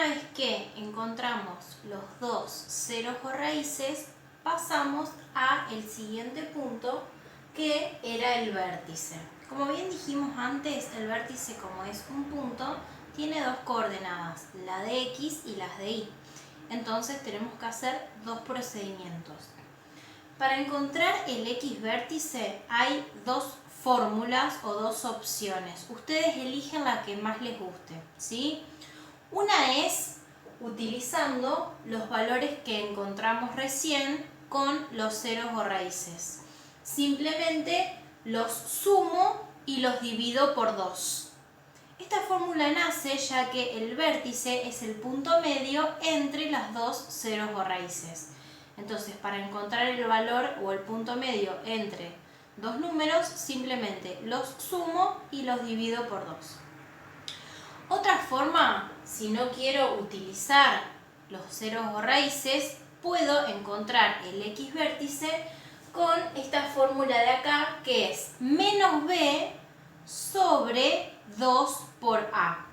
vez que encontramos los dos ceros o raíces, pasamos a el siguiente punto, que era el vértice. Como bien dijimos antes, el vértice, como es un punto, tiene dos coordenadas, la de X y las de Y. Entonces tenemos que hacer dos procedimientos. Para encontrar el X vértice hay dos fórmulas o dos opciones. Ustedes eligen la que más les guste, ¿sí? Una es utilizando los valores que encontramos recién con los ceros o raíces. Simplemente los sumo y los divido por 2. Esta fórmula nace ya que el vértice es el punto medio entre las dos ceros o raíces. Entonces, para encontrar el valor o el punto medio entre dos números, simplemente los sumo y los divido por 2. Otra forma, si no quiero utilizar los ceros o raíces, puedo encontrar el X vértice con esta fórmula de acá, que es menos B sobre 2 por A,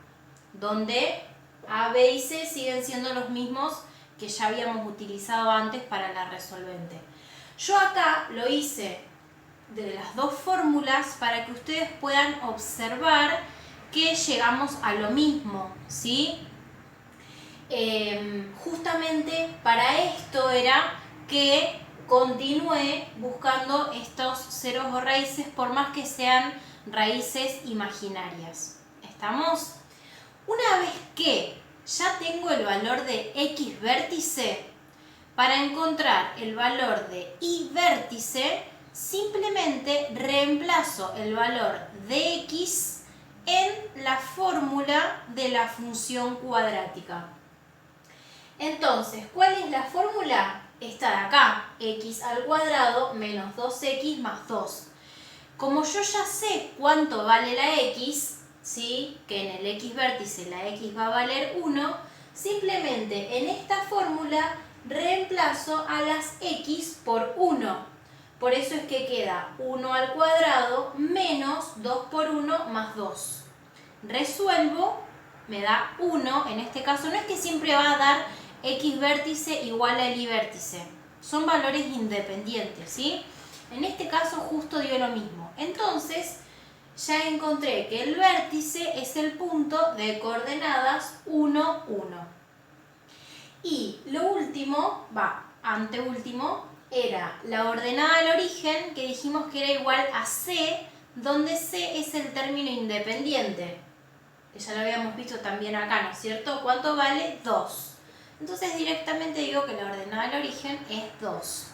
donde A, B y C siguen siendo los mismos que ya habíamos utilizado antes para la resolvente. Yo acá lo hice de las dos fórmulas para que ustedes puedan observar que llegamos a lo mismo, ¿sí? Justamente para esto era que continúe buscando estos ceros o raíces, por más que sean raíces imaginarias. ¿Estamos? Una vez que ya tengo el valor de X vértice, para encontrar el valor de Y vértice, simplemente reemplazo el valor de X en la fórmula de la función cuadrática. Entonces, ¿cuál es la fórmula? Esta de acá, x al cuadrado menos 2x más 2. Como yo ya sé cuánto vale la x, ¿sí? Que en el X vértice la x va a valer 1, simplemente en esta fórmula reemplazo a las x por 1. Por eso es que queda 1 al cuadrado menos 2 por 1 más 2. Resuelvo, me da 1. En este caso no es que siempre va a dar X vértice igual al Y vértice. Son valores independientes, ¿sí? En este caso justo dio lo mismo. Entonces, ya encontré que el vértice es el punto de coordenadas 1, 1. Y lo último, anteúltimo, era la ordenada del origen, que dijimos que era igual a C, donde C es el término independiente, que ya lo habíamos visto también acá, ¿no es cierto? ¿Cuánto vale? 2. Entonces directamente digo que la ordenada del origen es 2.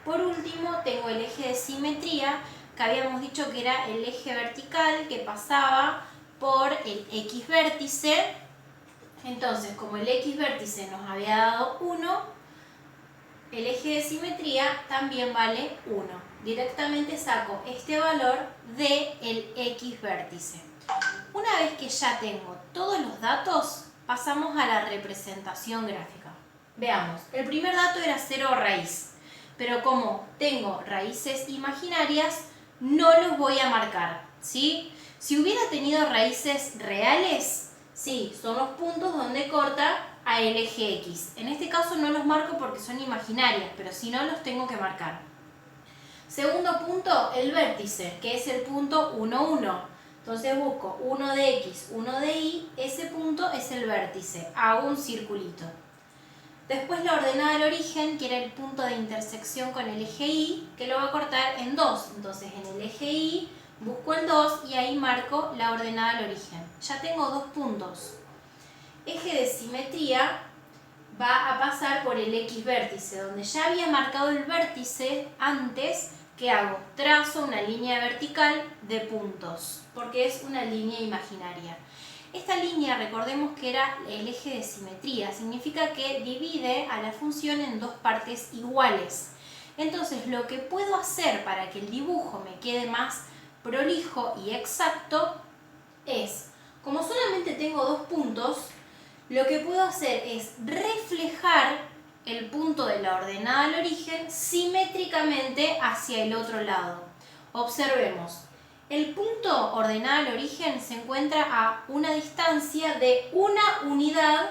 Por último, tengo el eje de simetría, que habíamos dicho que era el eje vertical que pasaba por el X vértice. Entonces, como el X vértice nos había dado 1, el eje de simetría también vale 1. Directamente saco este valor del X vértice. Una vez que ya tengo todos los datos, pasamos a la representación gráfica. Veamos, el primer dato era 0 raíz, pero como tengo raíces imaginarias, no los voy a marcar, ¿sí? Si hubiera tenido raíces reales, sí, son los puntos donde corta a el eje X. En este caso no los marco porque son imaginarias, pero si no los tengo que marcar. Segundo punto, el vértice, que es el punto 1, 1. Entonces busco 1 de X, 1 de Y, ese punto es el vértice, hago un circulito. Después la ordenada del origen, que era el punto de intersección con el eje Y, que lo va a cortar en 2. Entonces en el eje Y busco el 2 y ahí marco la ordenada del origen. Ya tengo dos puntos. Eje de simetría va a pasar por el X vértice, donde ya había marcado el vértice antes. ¿Qué hago? Trazo una línea vertical de puntos, porque es una línea imaginaria. Esta línea, recordemos que era el eje de simetría, significa que divide a la función en dos partes iguales. Entonces, lo que puedo hacer para que el dibujo me quede más prolijo y exacto es, como solamente tengo dos puntos, lo que puedo hacer es reflejar el punto de la ordenada al origen simétricamente hacia el otro lado. Observemos, el punto ordenada al origen se encuentra a una distancia de una unidad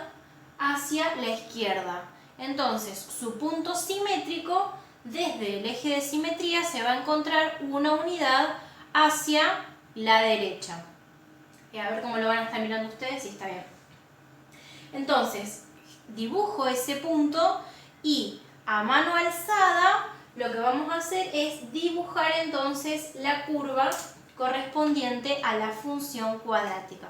hacia la izquierda. Entonces, su punto simétrico, desde el eje de simetría, se va a encontrar una unidad hacia la derecha. Y a ver cómo lo van a estar mirando ustedes, si está bien. Entonces, dibujo ese punto y a mano alzada lo que vamos a hacer es dibujar entonces la curva correspondiente a la función cuadrática.